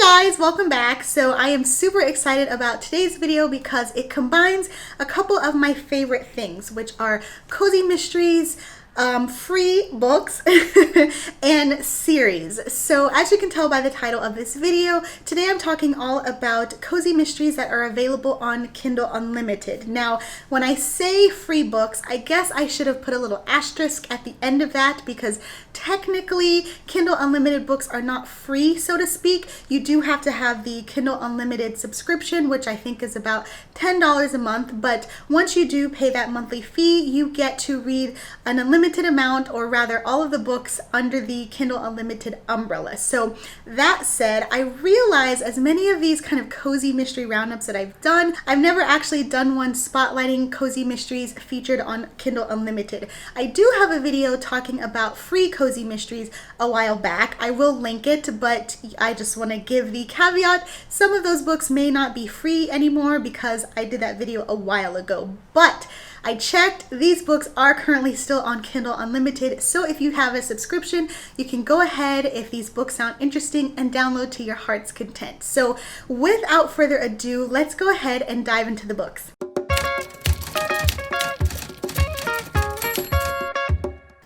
Guys, welcome back. So I am super excited about today's video because it combines a couple of my favorite things, which are cozy mysteries, free books, and series. So as you can tell by the title of this video, today I'm talking all about cozy mysteries that are available on Kindle Unlimited. Now, when I say free books, I guess I should have put a little asterisk at the end of that because technically Kindle Unlimited books are not free, so to speak. You do have to have the Kindle Unlimited subscription, which I think is about $10 a month. But once you do pay that monthly fee, you get to read an unlimited amount, or rather all of the books under the Kindle Unlimited umbrella. So that said, I realize as many of these kind of cozy mystery roundups that I've done, I've never actually done one spotlighting cozy mysteries featured on Kindle Unlimited. I do have a video talking about free cozy mysteries a while back. I will link it, but I just want to give the caveat, some of those books may not be free anymore because I did that video a while ago. But I checked, these books are currently still on Kindle Unlimited, so if you have a subscription, you can go ahead, if these books sound interesting, and download to your heart's content. So without further ado, let's go ahead and dive into the books.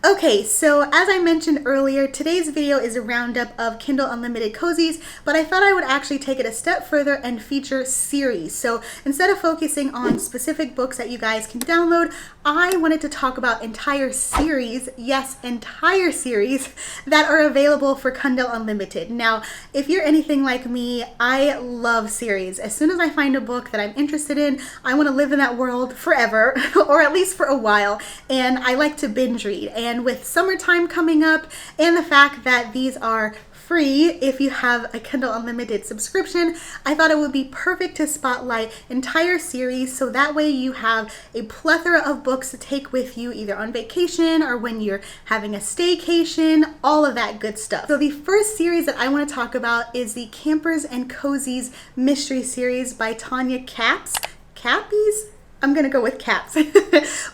Okay, so as I mentioned earlier, today's video is a roundup of Kindle Unlimited cozies, but I thought I would actually take it a step further and feature series. So instead of focusing on specific books that you guys can download, I wanted to talk about entire series, yes, entire series that are available for Kindle Unlimited. Now, if you're anything like me, I love series. As soon as I find a book that I'm interested in, I want to live in that world forever, or at least for a while, and I like to binge read. And with summertime coming up and the fact that these are free if you have a Kindle Unlimited subscription, I thought it would be perfect to spotlight entire series so that way you have a plethora of books to take with you either on vacation or when you're having a staycation, all of that good stuff. So the first series that I want to talk about is the Campers and Cozies mystery series by Tonya Kappes? I'm gonna go with Kappes.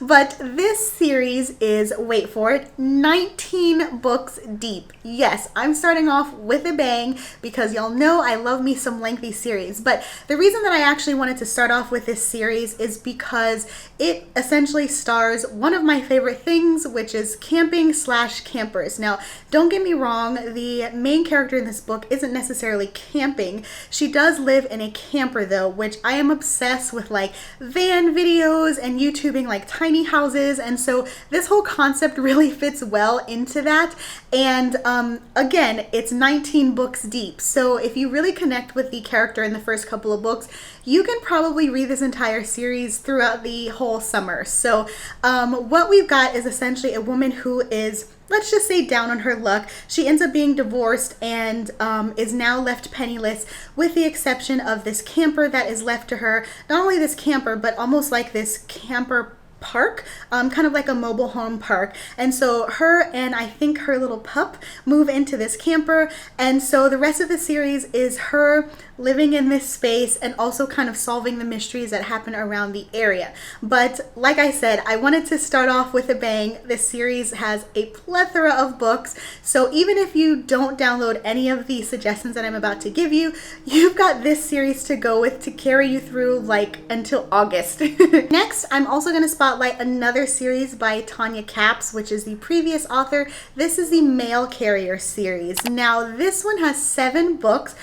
But this series is, wait for it, 19 books deep. Yes, I'm starting off with a bang because y'all know I love me some lengthy series. But the reason that I actually wanted to start off with this series is because it essentially stars one of my favorite things, which is camping/campers. Now, don't get me wrong, the main character in this book isn't necessarily camping. She does live in a camper though, which I am obsessed with, like van videos and YouTubing like tiny houses, and so this whole concept really fits well into that. And again, it's 19 books deep, so if you really connect with the character in the first couple of books, you can probably read this entire series throughout the whole summer. So what we've got is essentially a woman who is, let's just say, down on her luck. She ends up being divorced and is now left penniless, with the exception of this camper that is left to her. Not only this camper, but almost like this camper park, kind of like a mobile home park. And so her and I think her little pup move into this camper, and so the rest of the series is her living in this space and also kind of solving the mysteries that happen around the area. But like I said, I wanted to start off with a bang. This series has a plethora of books, so even if you don't download any of the suggestions that I'm about to give you, you've got this series to go with to carry you through like until August. Next, I'm also going to spotlight another series by Tonya Kappes, which is the previous author. This is the Mail Carrier series. Now, this one has 7 books.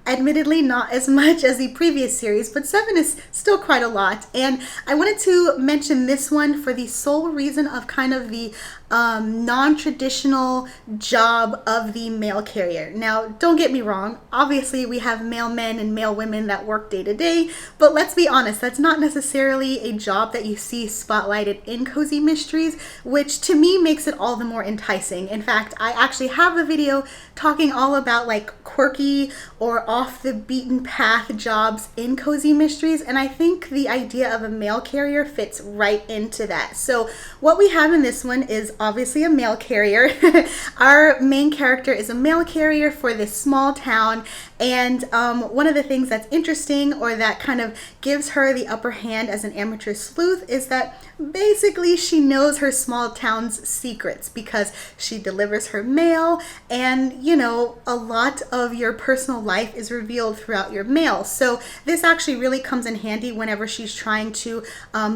Admittedly, not as much as the previous series, but 7 is still quite a lot. And I wanted to mention this one for the sole reason of kind of the non-traditional job of the mail carrier. Now, don't get me wrong, obviously we have mailmen and mailwomen that work day to day, but let's be honest, that's not necessarily a job that you see spotlighted in cozy mysteries, which to me makes it all the more enticing. In fact, I actually have a video talking all about like quirky or off the beaten path jobs in cozy mysteries, and I think the idea of a mail carrier fits right into that. So what we have in this one is obviously a mail carrier. Our main character is a mail carrier for this small town, And one of the things that's interesting, or that kind of gives her the upper hand as an amateur sleuth, is that basically she knows her small town's secrets because she delivers her mail, and you know, a lot of your personal life is revealed throughout your mail. So this actually really comes in handy whenever she's trying to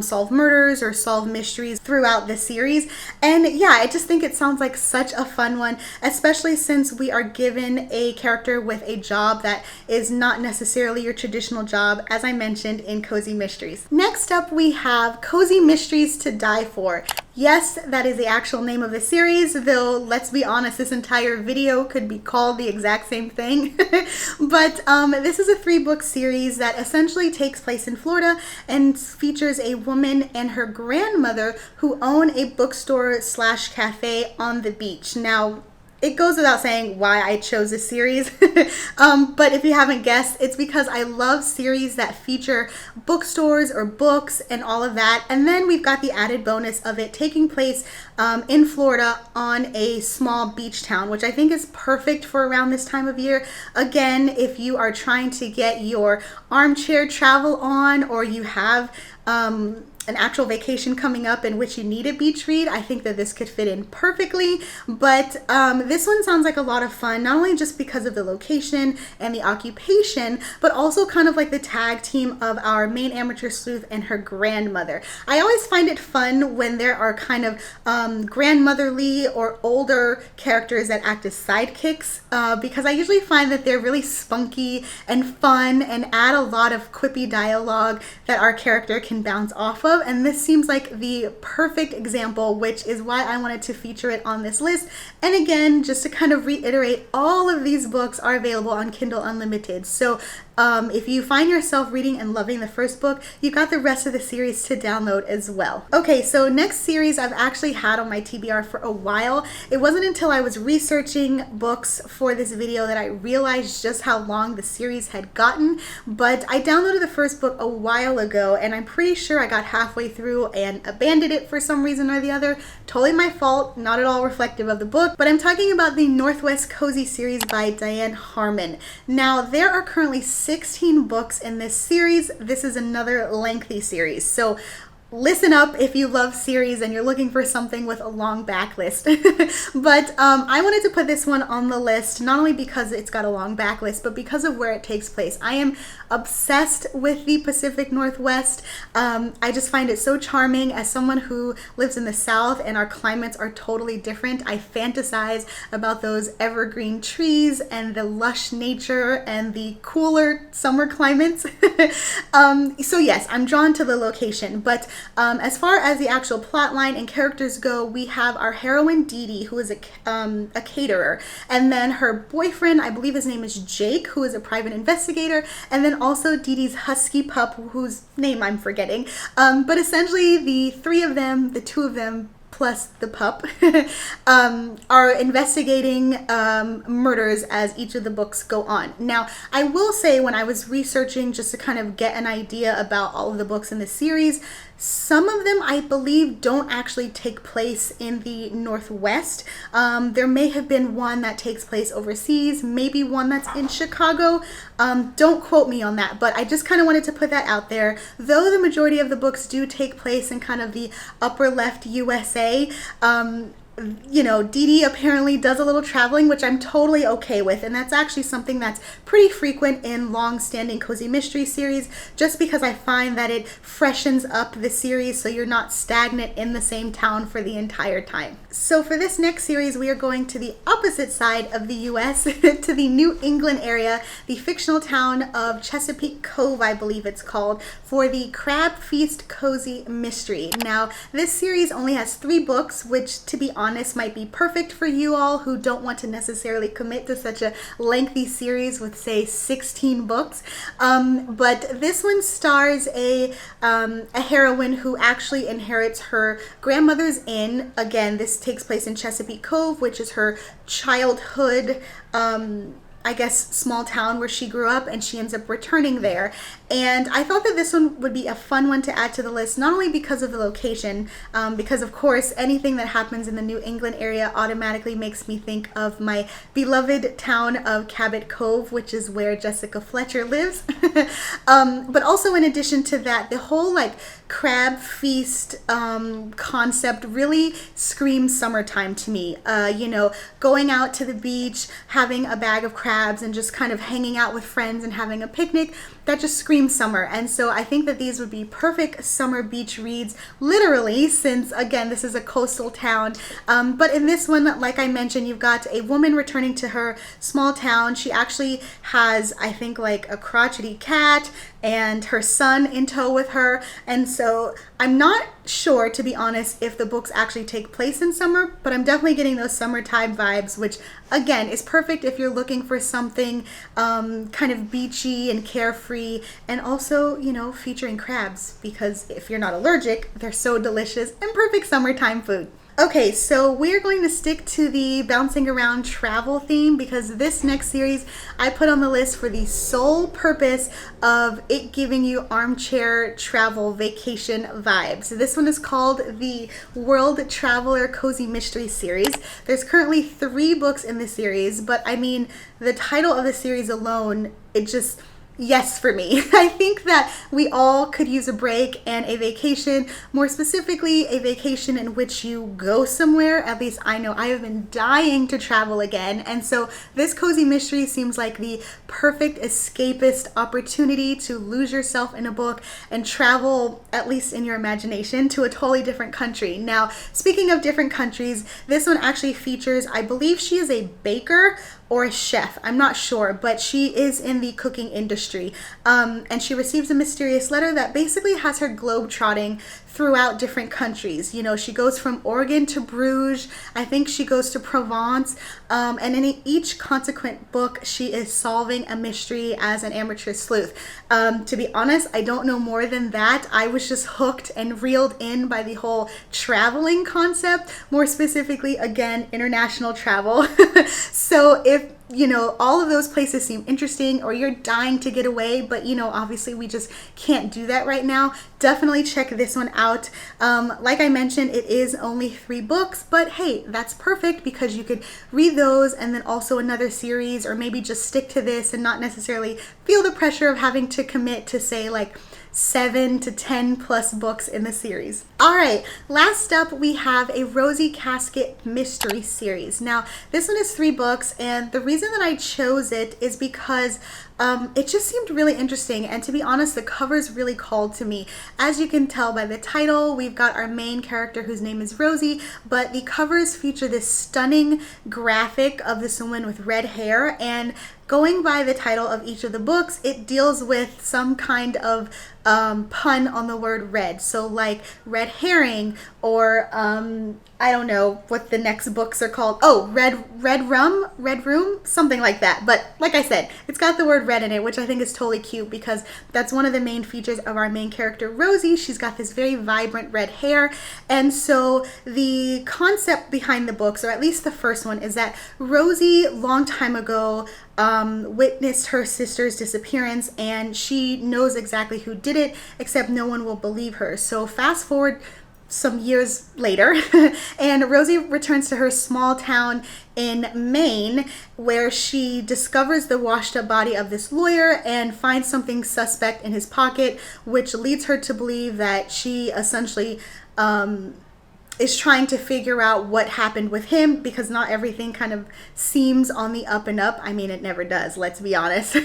solve murders or solve mysteries throughout the series. And yeah, I just think it sounds like such a fun one, especially since we are given a character with a job that is not necessarily your traditional job, as I mentioned in Cozy Mysteries. Next up, we have Cozy Mysteries to Die For. Yes, that is the actual name of the series, though let's be honest, this entire video could be called the exact same thing. But this is a 3-book series that essentially takes place in Florida and features a woman and her grandmother who own a bookstore slash cafe on the beach. Now, it goes without saying why I chose this series, but if you haven't guessed, it's because I love series that feature bookstores or books and all of that. And then we've got the added bonus of it taking place in Florida on a small beach town, which I think is perfect for around this time of year. Again, if you are trying to get your armchair travel on, or you have an actual vacation coming up in which you need a beach read, I think that this could fit in perfectly. But this one sounds like a lot of fun, not only just because of the location and the occupation, but also kind of like the tag team of our main amateur sleuth and her grandmother. I always find it fun when there are kind of grandmotherly or older characters that act as sidekicks, because I usually find that they're really spunky and fun and add a lot of quippy dialogue that our character can bounce off of. And this seems like the perfect example, which is why I wanted to feature it on this list. And again, just to kind of reiterate, all of these books are available on Kindle Unlimited. So if you find yourself reading and loving the first book, you got the rest of the series to download as well. Okay, so next series I've actually had on my TBR for a while. It wasn't until I was researching books for this video that I realized just how long the series had gotten, but I downloaded the first book a while ago, and I'm pretty sure I got halfway through and abandoned it for some reason or the other. Totally my fault, not at all reflective of the book, but I'm talking about the Northwest Cozy series by Dianne Harman. Now, there are currently 16 books in this series. This is another lengthy series, so listen up if you love series and you're looking for something with a long backlist. But I wanted to put this one on the list, not only because it's got a long backlist, but because of where it takes place. I am obsessed with the Pacific Northwest. I just find it so charming. As someone who lives in the South and our climates are totally different, I fantasize about those evergreen trees and the lush nature and the cooler summer climates. So yes, I'm drawn to the location, but as far as the actual plot line and characters go, we have our heroine Dee, who is a caterer, and then her boyfriend, I believe his name is Jake, who is a private investigator, and then also Dee's husky pup, whose name I'm forgetting. But essentially the three of them, the two of them, plus the pup, are investigating murders as each of the books go on. Now, I will say, when I was researching just to kind of get an idea about all of the books in the series, some of them, I believe, don't actually take place in the Northwest. There may have been one that takes place overseas, maybe one that's in Chicago. Don't quote me on that, but I just kind of wanted to put that out there. Though the majority of the books do take place in kind of the upper left USA, you know, Dee apparently does a little traveling, which I'm totally okay with, and that's actually something that's pretty frequent in long-standing Cozy Mystery series, just because I find that it freshens up the series so you're not stagnant in the same town for the entire time. So for this next series, we are going to the opposite side of the US, to the New England area, the fictional town of Chesapeake Cove, I believe it's called, for the Crab Feast Cozy Mystery. Now, this series only has 3 books, which, to be honest, might be perfect for you all who don't want to necessarily commit to such a lengthy series with, say, 16 books. But this one stars a heroine who actually inherits her grandmother's inn. Again, this takes place in Chesapeake Cove, which is her childhood I guess, small town where she grew up, and she ends up returning there. And I thought that this one would be a fun one to add to the list, not only because of the location, because of course anything that happens in the New England area automatically makes me think of my beloved town of Cabot Cove, which is where Jessica Fletcher lives. But also, in addition to that, the whole like crab feast concept really screams summertime to me. You know, going out to the beach, having a bag of crabs, and just kind of hanging out with friends and having a picnic, that just screams summer. And so I think that these would be perfect summer beach reads, literally, since again this is a coastal town. But in this one, like I mentioned, you've got a woman returning to her small town. She actually has, I think, like a crotchety cat and her son in tow with her. And so I'm not sure, to be honest, if the books actually take place in summer, but I'm definitely getting those summertime vibes, which again is perfect if you're looking for something kind of beachy and carefree, and also, you know, featuring crabs, because if you're not allergic, they're so delicious and perfect summertime food. Okay, so we're going to stick to the bouncing around travel theme, because this next series I put on the list for the sole purpose of it giving you armchair travel vacation vibes. This one is called the World Traveler Cozy Mystery Series. There's currently 3 books in the series, but I mean, the title of the series alone, it just... yes for me. I think that we all could use a break and a vacation, more specifically a vacation in which you go somewhere. At least I know I have been dying to travel again, and so this cozy mystery seems like the perfect escapist opportunity to lose yourself in a book and travel, at least in your imagination, to a totally different country. Now, speaking of different countries, this one actually features, I believe she is a baker or a chef, I'm not sure, but she is in the cooking industry. And she receives a mysterious letter that basically has her globe-trotting throughout different countries. You know, she goes from Oregon to Bruges, I think she goes to Provence, and in each consequent book, she is solving a mystery as an amateur sleuth. To be honest, I don't know more than that. I was just hooked and reeled in by the whole traveling concept, more specifically, again, international travel. So if you know, all of those places seem interesting, or you're dying to get away, but you know, obviously we just can't do that right now, definitely check this one out. Like I mentioned, it is only 3 books, but hey, that's perfect, because you could read those and then also another series, or maybe just stick to this and not necessarily feel the pressure of having to commit to, say, like 7 to 10 plus books in the series. All right, last up we have a Rosie Casket mystery series. Now, this one is 3 books, and the reason that I chose it is because it just seemed really interesting, and to be honest, the covers really called to me. As you can tell by the title, we've got our main character whose name is Rosie, but the covers feature this stunning graphic of this woman with red hair, and going by the title of each of the books, it deals with some kind of pun on the word red. So like red herring, or I don't know what the next books are called. Oh, red room, something like that. But like I said, it's got the word red in it, which I think is totally cute, because that's one of the main features of our main character, Rosie. She's got this very vibrant red hair. And so the concept behind the books, or at least the first one, is that Rosie, long time ago, witnessed her sister's disappearance, and she knows exactly who did it, except no one will believe her. So fast forward some years later, and Rosie returns to her small town in Maine, where she discovers the washed up body of this lawyer and finds something suspect in his pocket, which leads her to believe that she essentially is trying to figure out what happened with him, because not everything kind of seems on the up and up. I mean, it never does, let's be honest.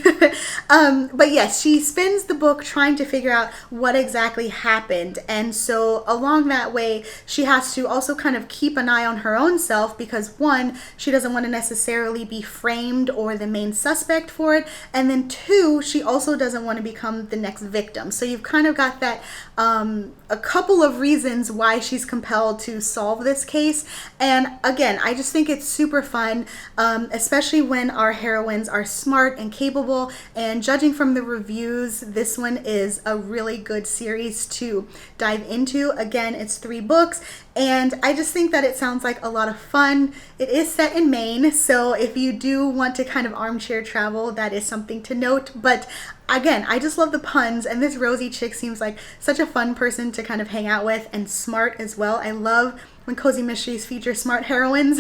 But yes, she spends the book trying to figure out what exactly happened. And so along that way, she has to also kind of keep an eye on her own self, because 1, she doesn't want to necessarily be framed or the main suspect for it. And then 2, she also doesn't want to become the next victim. So you've kind of got that, a couple of reasons why she's compelled to solve this case. And again, I just think it's super fun, especially when our heroines are smart and capable. And judging from the reviews, this one is a really good series to dive into. Again, it's 3 books, and I just think that it sounds like a lot of fun. It is set in Maine, so if you do want to kind of armchair travel, that is something to note. But again, I just love the puns, and this Rosie chick seems like such a fun person to kind of hang out with, and smart as well. I love when cozy mysteries feature smart heroines.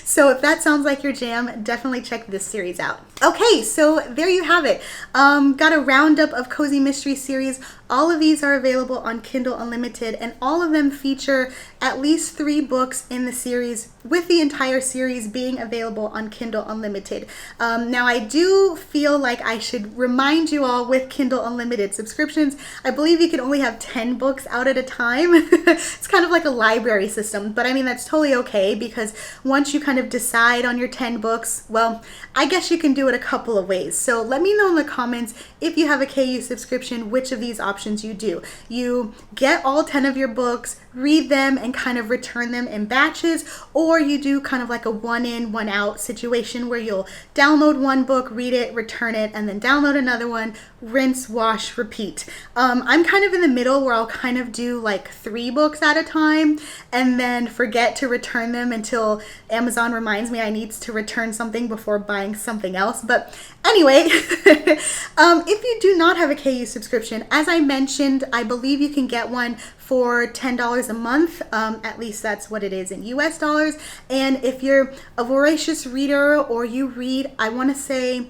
So if that sounds like your jam, definitely check this series out. Okay, so there you have it. Got a roundup of cozy mystery series. All of these are available on Kindle Unlimited, and all of them feature at least 3 books in the series, with the entire series being available on Kindle Unlimited. Now, I do feel like I should remind you all, with Kindle Unlimited subscriptions, I believe you can only have 10 books out at a time. It's kind of like a library system, but I mean, that's totally okay, because once you kind of decide on your 10 books, well, I guess you can do it a couple of ways. So let me know in the comments, if you have a KU subscription, which of these options you do. You get all 10 of your books, read them, and kind of return them in batches, or you do kind of like a one in, one out situation where you'll download one book, read it, return it, and then download another one, rinse, wash, repeat. I'm kind of in the middle, where I'll kind of do like 3 books at a time and then forget to return them until Amazon reminds me I need to return something before buying something else. But anyway, if you do not have a KU subscription, as I mentioned, I believe you can get one for $10 a month. At least that's what it is in US dollars. And if you're a voracious reader, or you read, I want to say,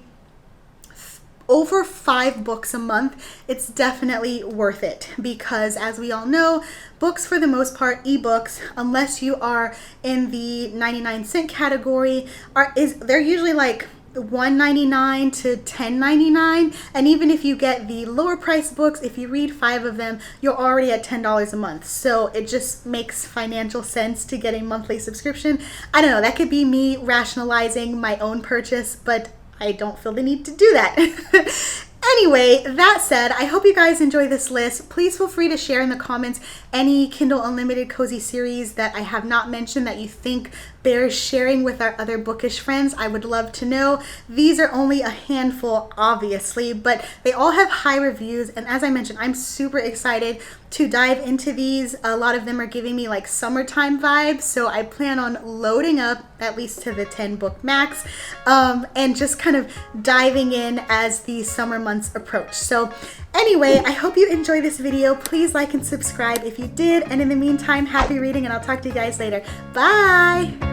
over 5 books a month, it's definitely worth it, because as we all know, books for the most part, ebooks, unless you are in the 99-cent category, they're usually like $1.99 to $10.99, and even if you get the lower price books, if you read 5 of them, you're already at $10 a month. So it just makes financial sense to get a monthly subscription. I don't know, that could be me rationalizing my own purchase, but I don't feel the need to do that. Anyway, that said, I hope you guys enjoy this list. Please feel free to share in the comments any Kindle Unlimited cozy series that I have not mentioned that you think bears sharing with our other bookish friends. I would love to know. These are only a handful, obviously, but they all have high reviews, and as I mentioned, I'm super excited to dive into these. A lot of them are giving me like summertime vibes, so I plan on loading up at least to the 10 book max, and just kind of diving in as the summer months approach. So anyway, I hope you enjoyed this video. Please like and subscribe if you did, and in the meantime, happy reading, and I'll talk to you guys later. Bye!